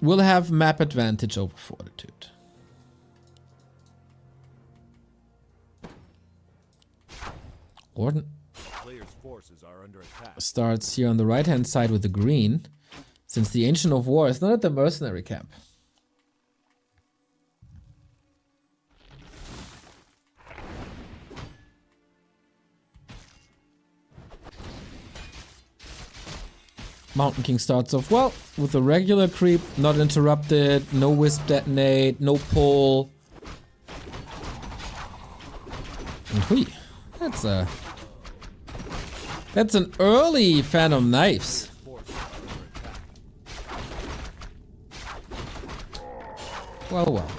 will have map advantage over Fortitude. Warden starts here on the right hand side with the green, since the Ancient of War is not at the mercenary camp. Mountain King starts off well with a regular creep, not interrupted, no wisp detonate, no pull. And hui, that's an early Phantom Knives. Well.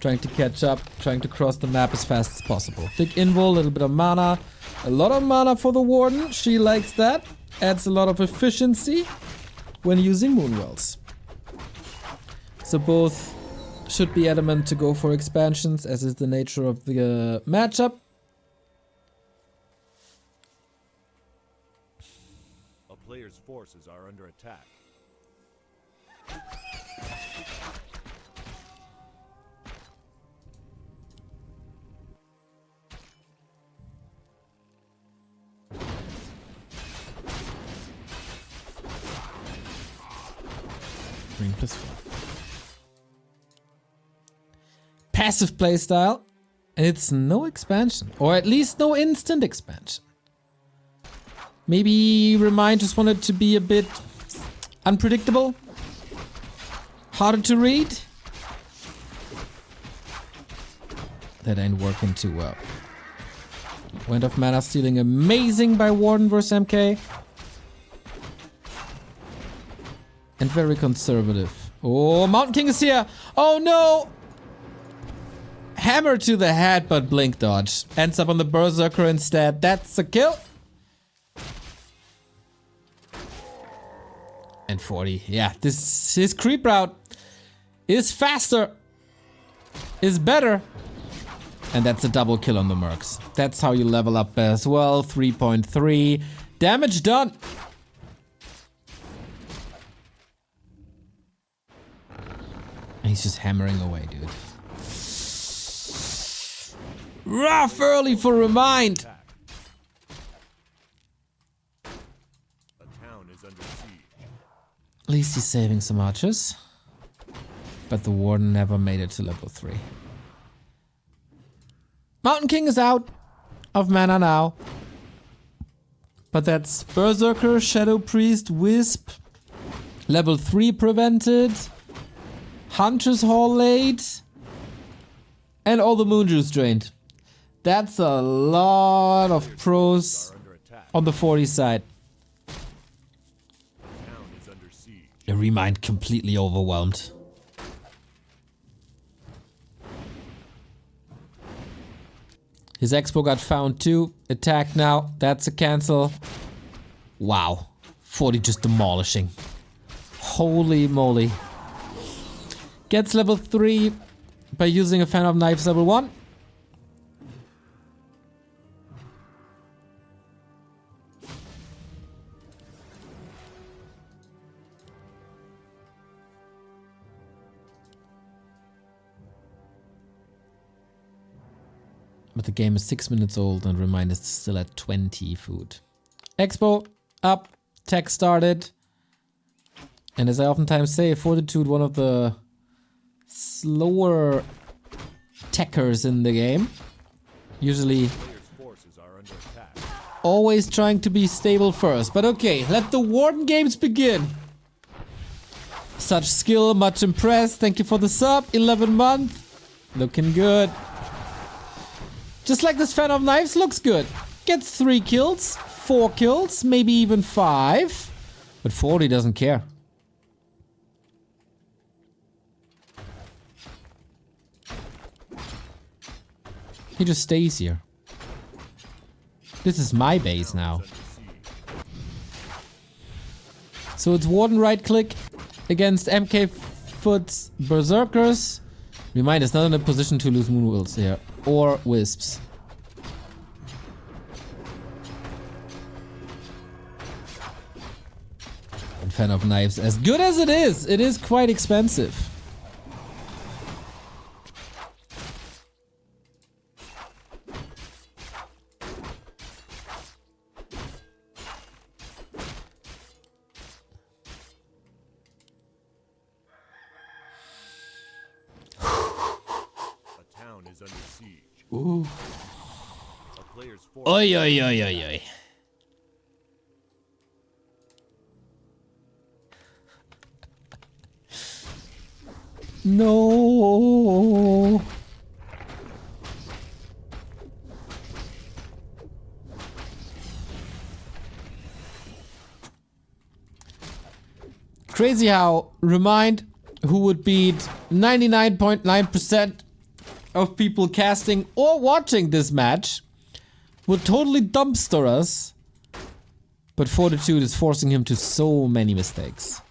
Trying to catch up, trying to cross the map as fast as possible. Big invul, a little bit of mana. A lot of mana for the Warden, she likes that. Adds a lot of efficiency when using Moonwells. So both should be adamant to go for expansions, as is the nature of the matchup. A player's forces are under attack. +4. Passive playstyle, and it's no expansion, or at least no instant expansion. Maybe ReMinD just wanted to be a bit unpredictable, harder to read. That ain't working too well. Wind of Mana stealing amazing by Warden versus MK. And very conservative. Oh, Mountain King is here. Oh no! Hammer to the head, but blink dodge. Ends up on the Berserker instead. That's a kill. And 40. Yeah, his creep route is faster. Is better. And that's a double kill on the Mercs. That's how you level up as well. 3.3. Damage done. He's just hammering away, dude. Rough early for ReMinD. At least he's saving some archers. But the Warden never made it to level 3. Mountain King is out of mana now. But that's Berserker, Shadow Priest, Wisp. Level 3 prevented. Hunter's Hall late. And all the moon juice drained. That's a lot of pros on the 40 side. The ReMinD completely overwhelmed. His Expo got found too. Attack now. That's a cancel. Wow. 40 just demolishing. Holy moly. Gets level 3 by using a Fan of Knives level 1. But the game is 6 minutes old and ReMinD is still at 20 food. Expo up, tech started. And as I oftentimes say, Fortitude, one of the slower techers in the game. Usually always trying to be stable first. But okay, let the Warden games begin. Such skill, much impressed. Thank you for the sub. 11 months. Looking good. Just like this Fan of Knives looks good. Gets 3 kills, 4 kills, maybe even 5. But 40 doesn't care. He just stays here. This is my base now. So it's Warden right click against MK Foot's Berserkers. ReMinD is not in a position to lose Moonwills here. Or Wisps. And fan of knives. As good as it is quite expensive. A town is under siege. Ooh. A player's force. Oi, oi, oi, oi, oi. No. Crazy how ReMinD, who would beat 99.9% of people casting or watching this match, would totally dumpster us. But Fortitude is forcing him to so many mistakes.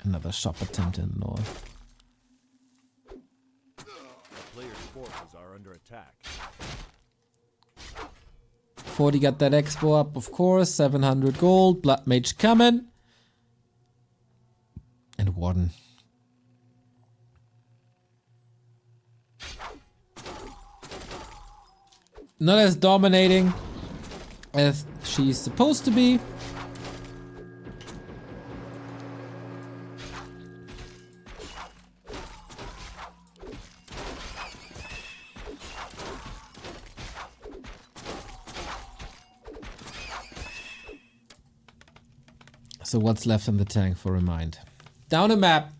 Another shop attempt in the north. A player's forces are under attack. 40 got that expo up, of course. 700 gold. Blood Mage coming. And Warden. Not as dominating as she's supposed to be. So what's left in the tank for ReMinD? Down a map.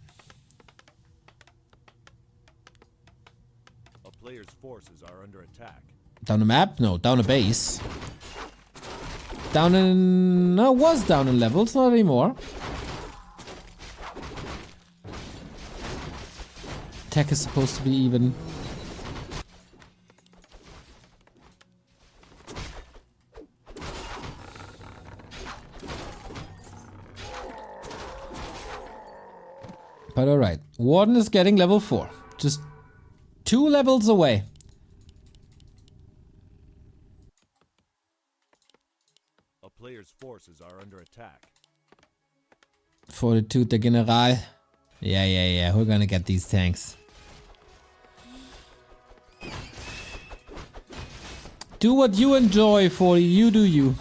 A player's forces are under attack. Down a map? No, down a base. Down in... No, was down in levels, not anymore. Tech is supposed to be even. But alright, Warden is getting level 4. Just 2 levels away. A player's forces are under attack. Fortitude, the General. Yeah, we're gonna get these tanks. Do what you enjoy, 40. You do you.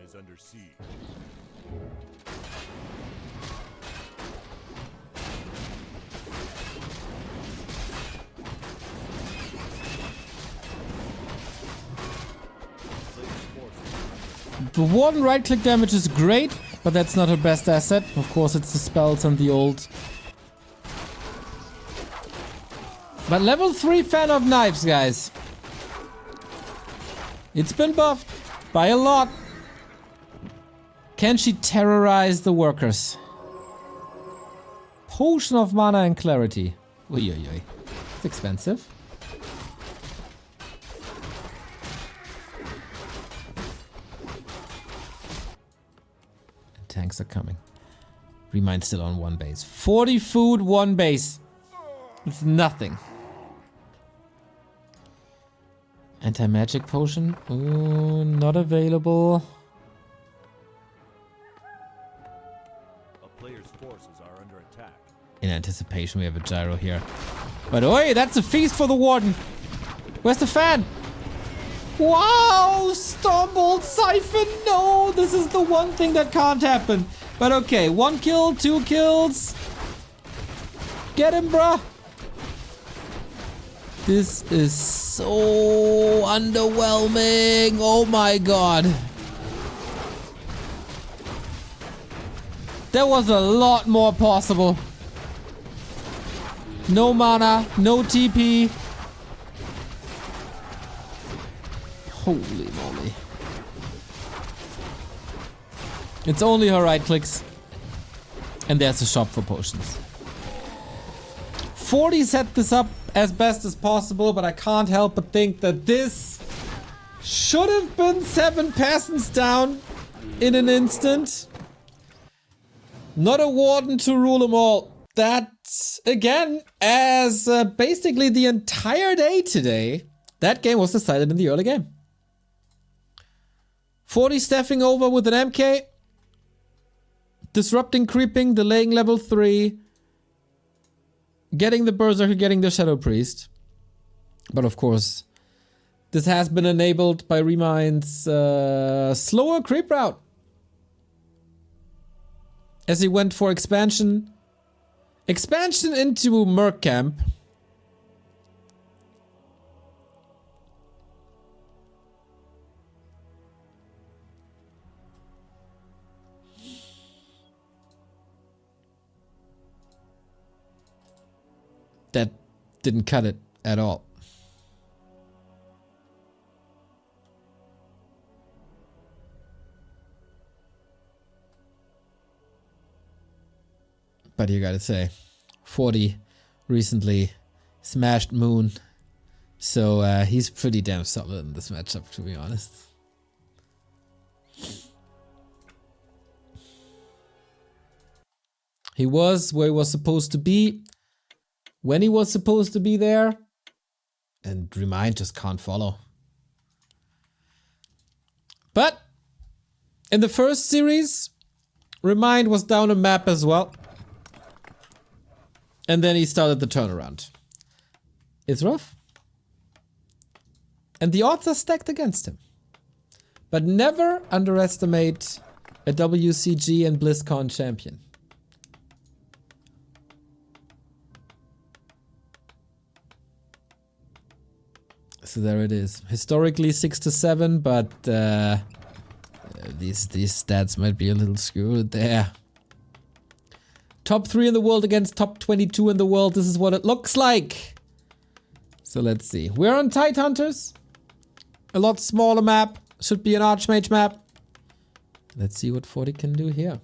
Is under siege. The Warden right click damage is great, but that's not her best asset. Of course, it's the spells and the old. But level 3 fan of knives, guys. It's been buffed by a lot. Can she terrorize the workers? Potion of mana and clarity. Oi. It's expensive. And tanks are coming. ReMinD still on 1 base. 40 food, 1 base. It's nothing. Anti-magic potion? Ooh, not available. In anticipation, we have a gyro here. But oi, that's a feast for the Warden. Where's the fan? Wow, Stormbolt Siphon. No, this is the one thing that can't happen. But okay, 1 kill, 2 kills. Get him, bruh. This is so underwhelming. Oh my god. There was a lot more possible. No mana, no TP. Holy moly. It's only her right clicks. And there's a shop for potions. 40 set this up as best as possible, but I can't help but think that this should have been 7 peasants down in an instant. Not a warden to rule them all. That, again, as basically the entire day today, that game was decided in the early game. 40 staffing over with an MK. Disrupting creeping, delaying level 3. Getting the Berserker, getting the Shadow Priest. But of course, this has been enabled by ReMinD's slower creep route. As he went for expansion. Expansion into Merc Camp. That didn't cut it at all. But you gotta say, 40 recently smashed Moon. So he's pretty damn solid in this matchup, to be honest. He was where he was supposed to be. When he was supposed to be there. And ReMinD just can't follow. But in the first series, ReMinD was down a map as well. And then he started the turnaround. It's rough. And the odds are stacked against him. But never underestimate a WCG and BlizzCon champion. So there it is. Historically 6 to 7, but these stats might be a little skewed there. Top 3 in the world against top 22 in the world. This is what it looks like. So let's see. We're on Tide Hunters. A lot smaller map. Should be an Archmage map. Let's see what 40 can do here.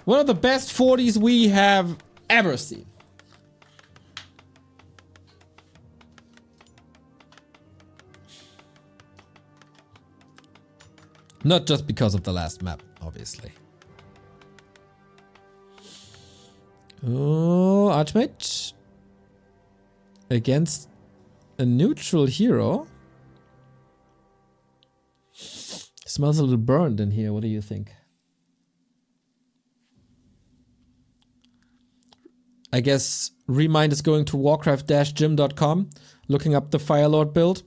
One of the best 40s we have ever seen. Not just because of the last map, obviously. Oh, Archmage. Against a neutral hero. Smells a little burned in here. What do you think? I guess ReMinD is going to warcraft-gym.com, looking up the Firelord build.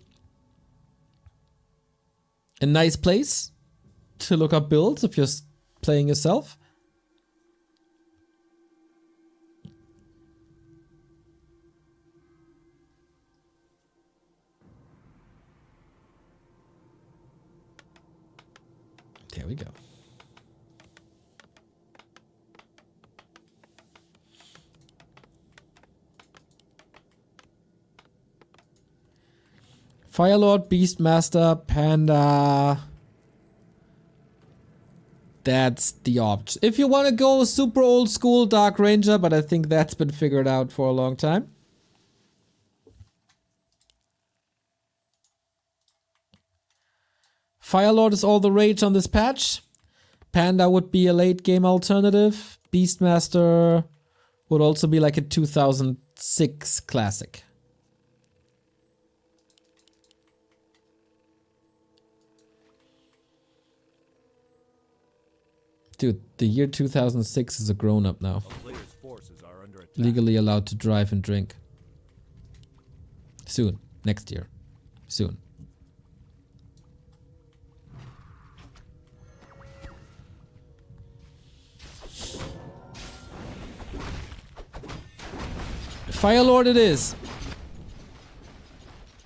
A nice place to look up builds if you're playing yourself. There we go. Firelord, Beastmaster, Panda. That's the option. If you want to go super old school, Dark Ranger, but I think that's been figured out for a long time. Firelord is all the rage on this patch. Panda would be a late game alternative. Beastmaster would also be like a 2006 classic. Dude, the year 2006 is a grown-up now. Legally allowed to drive and drink. Soon. Next year. Soon. Firelord it is.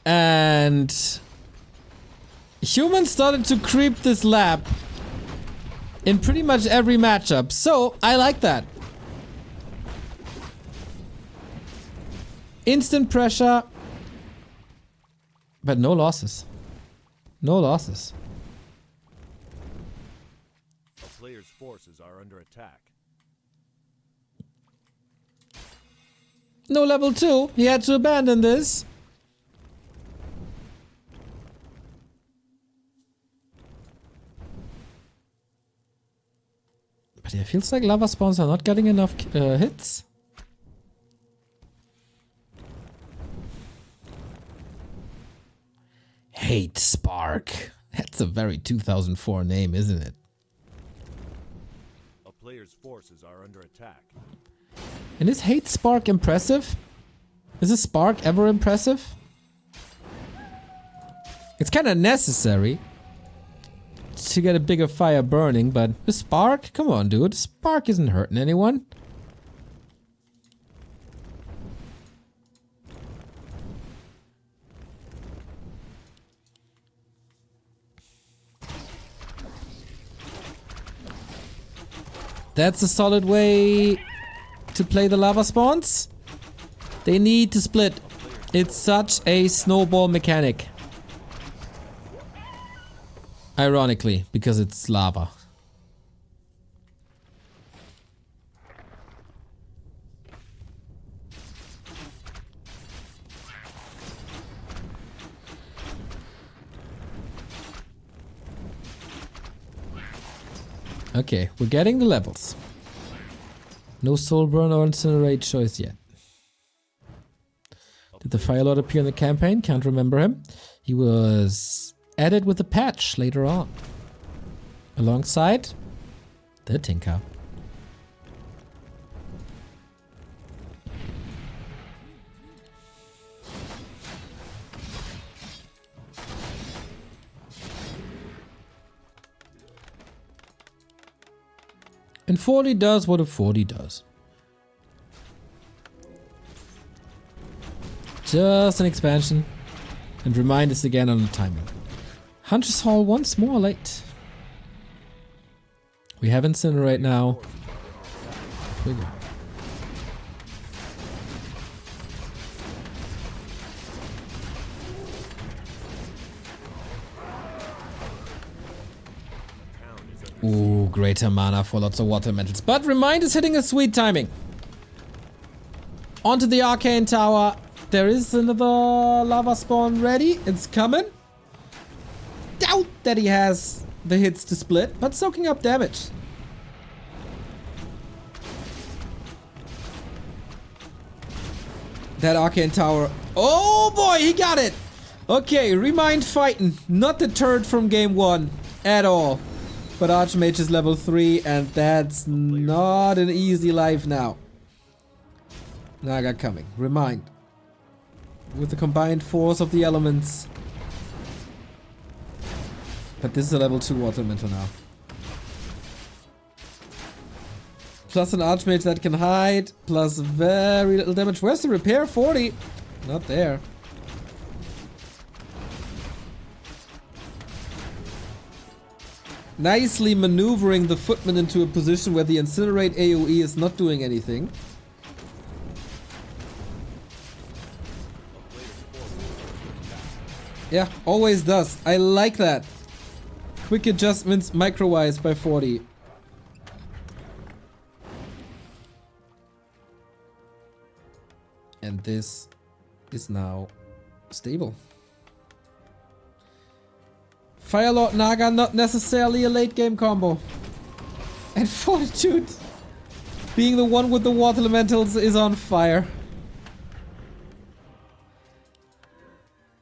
And humans started to creep this lab in pretty much every matchup, so I like that. Instant pressure, but no losses. No losses. player's forces are under attack. No level 2. He had to abandon this. But it feels like lava spawns are not getting enough hits. Hate Spark. That's a very 2004 name, isn't it? A player's forces are under attack. And is Hate Spark impressive? Is a spark ever impressive? It's kind of necessary to get a bigger fire burning, but a spark? Come on, dude. A spark isn't hurting anyone. That's a solid way to play the lava spawns. They need to split. It's such a snowball mechanic. Ironically, because it's lava. Okay, we're getting the levels. No soul burn or incinerate choice yet. Did the Fire Lord appear in the campaign? Can't remember him. He was added with a patch later on. Alongside the Tinker. And 40 does what a 40 does. Just an expansion. And remind us again on the timing. Hunter's Hall once more late. We have Incinerate now. Here we go. Ooh, greater mana for lots of water elementals. But Remind is hitting a sweet timing. Onto the Arcane Tower. There is another lava spawn ready. It's coming. Doubt that he has the hits to split, but soaking up damage. That Arcane Tower. Oh boy, he got it. Okay, ReMinD fighting. Not deterred from game 1 at all. But Archmage is level 3 and that's not an easy life now. Naga coming. ReMinD. With the combined force of the elements. But this is a level 2 water elemental now. Plus an Archmage that can hide. Plus very little damage. Where's the repair? 40. Not there. Nicely maneuvering the Footman into a position where the Incinerate AoE is not doing anything. Yeah, always does. I like that. Quick adjustments micro-wise by 40. And this is now stable. Firelord Naga, not necessarily a late game combo. And Fortitude, being the one with the water elementals, is on fire.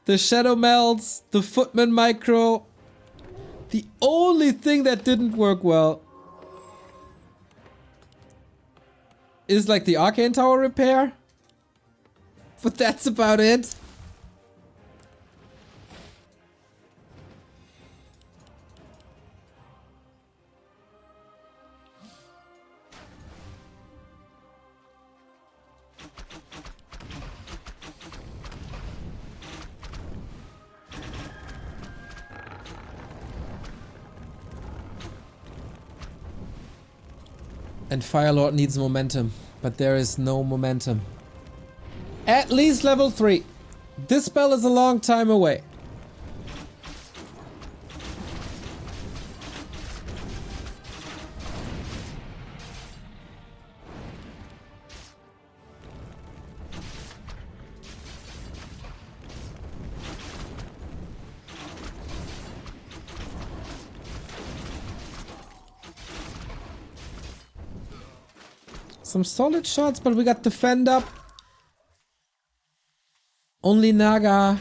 The Shadow Melds, the Footman Micro. The only thing that didn't work well is like the Arcane Tower repair. But that's about it. And Firelord needs momentum, but there is no momentum. At least level 3. This spell is a long time away. Some solid shots, but we got defend up. Only Naga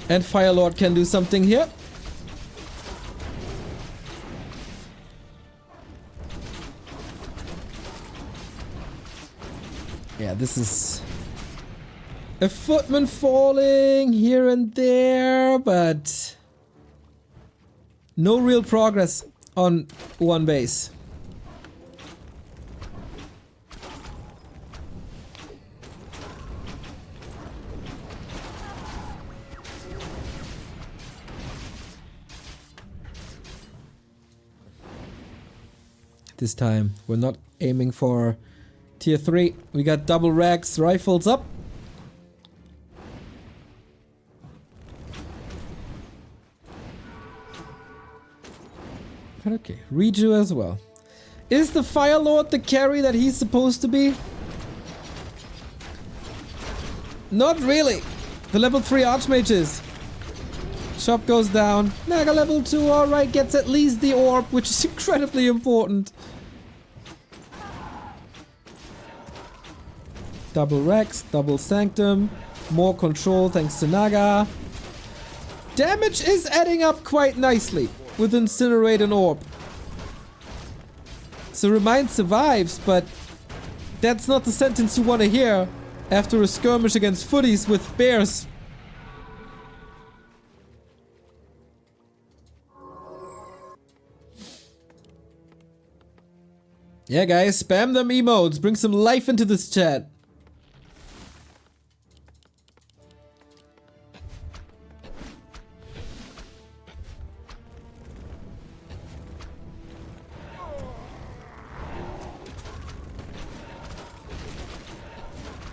and Firelord can do something here. Yeah, this is a footman falling here and there, but no real progress on one base. This time we're not aiming for tier 3. We got double racks, rifles up. But okay, Reju as well. Is the Firelord the carry that he's supposed to be? Not really. The level 3 Archmage is. Shop goes down. Naga level 2, alright, gets at least the orb, which is incredibly important. Double Rex, double Sanctum, more control thanks to Naga. Damage is adding up quite nicely with Incinerate and Orb. So ReMinD survives, but that's not the sentence you want to hear after a skirmish against footies with bears. Yeah guys, spam them emotes, bring some life into this chat.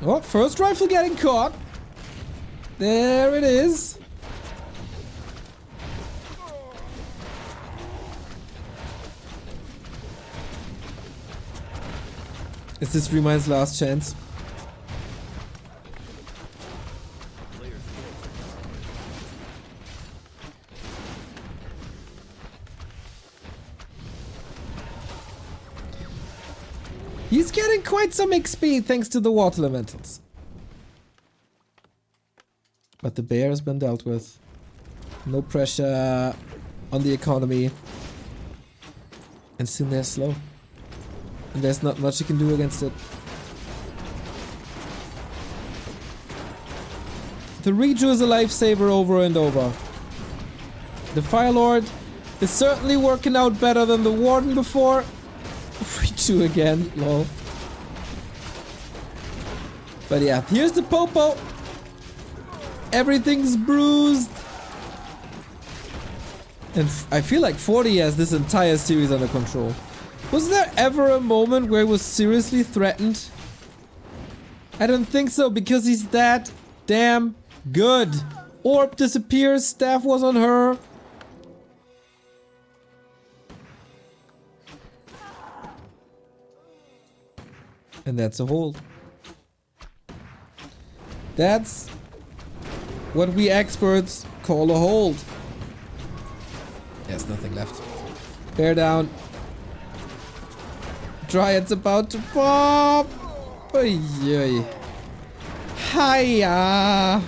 Oh, first rifle getting caught. There it is. Is this ReMinD's last chance? He's getting quite some XP thanks to the water elementals. But the bear has been dealt with. No pressure on the economy. And soon they're slow. And there's not much you can do against it. The Reju is a lifesaver over and over. The Firelord is certainly working out better than the Warden before. Reju again, lol. But yeah, here's the Popo. Everything's bruised. And I feel like 40 has this entire series under control. Was there ever a moment where he was seriously threatened? I don't think so, because he's that damn good. Orb disappears, staff was on her. And that's a hold. That's what we experts call a hold. There's nothing left. Bear down. Dryad's about to pop. Oy oy. Hiya.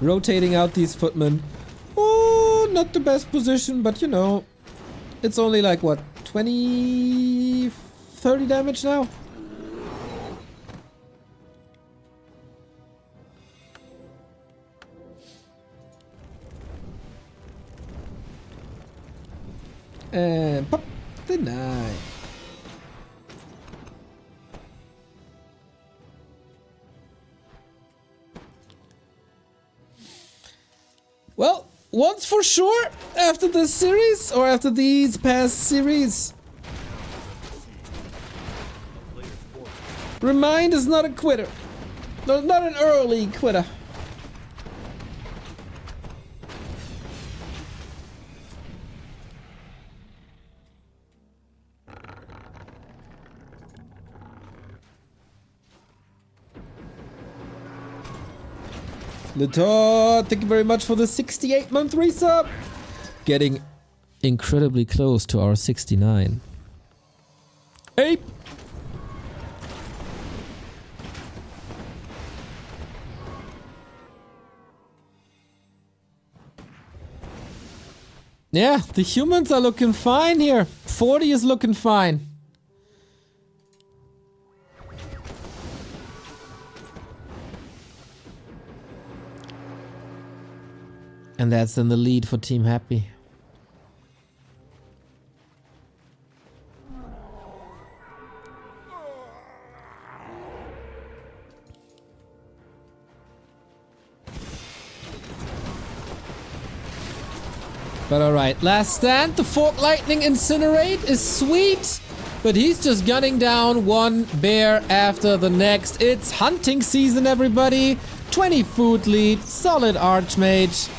Rotating out these footmen. Oh, not the best position, but you know, it's only like what, 20, 30 damage now? And pop, deny. Well, what's for sure after this series, or after these past series? ReMinD is not a quitter. No, not an early quitter. Litor, thank you very much for the 68-month resub. Getting incredibly close to our 69. Ape. Yeah, the humans are looking fine here. 40 is looking fine. And that's in the lead for Team Happy. But alright, last stand. The Fork Lightning Incinerate is sweet, but he's just gunning down one bear after the next. It's hunting season, everybody. 20 food lead, solid Archmage.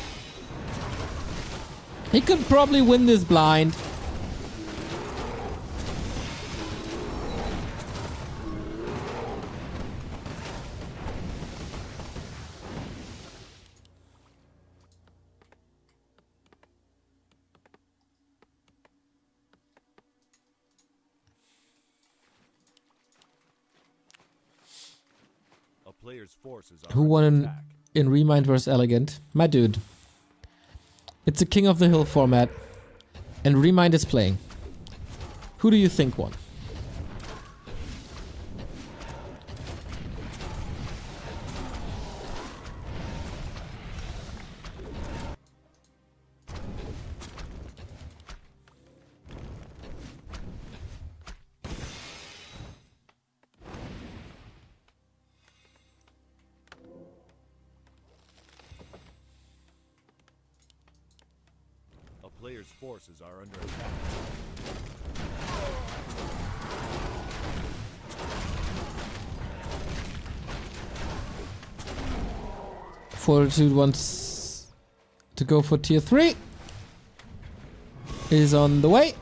He could probably win this blind. A player's forces are Who under won attack. in ReMinD vs Elegant? My dude. It's a King of the Hill format. And ReMinD is playing. Who do you think won? A player's forces are under attack. Fortitude wants to go for tier 3. Is on the way.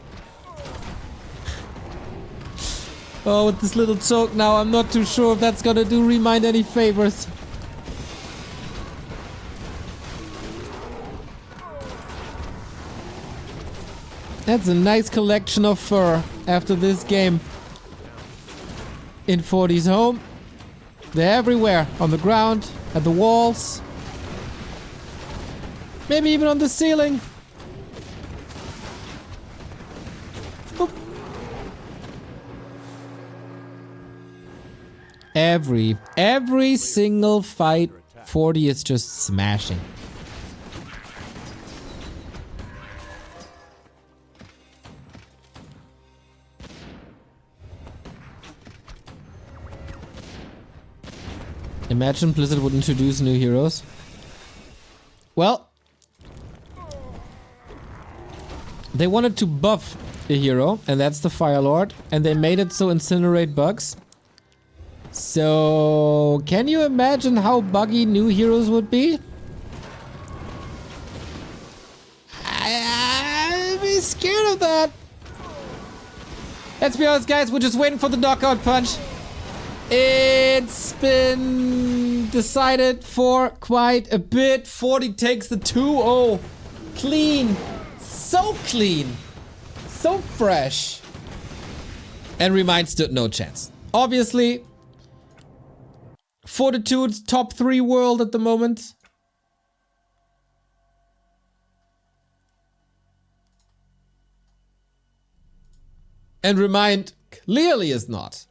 Oh, with this little choke now, I'm not too sure if that's gonna do ReMinD any favors. That's a nice collection of fur after this game. In 40's home. They're everywhere. On the ground, at the walls. Maybe even on the ceiling. Boop. Every single fight, 40 is just smashing. Imagine Blizzard would introduce new heroes. Well, they wanted to buff a hero, and that's the Fire Lord, and they made it so Incinerate bugs. So, can you imagine how buggy new heroes would be? I'd be scared of that. Let's be honest, guys, we're just waiting for the knockout punch. It's been decided for quite a bit. 40 takes the 2-0. Clean. So clean. So fresh. And ReMinD stood no chance. Obviously, Fortitude's top 3 world at the moment. And ReMinD clearly is not.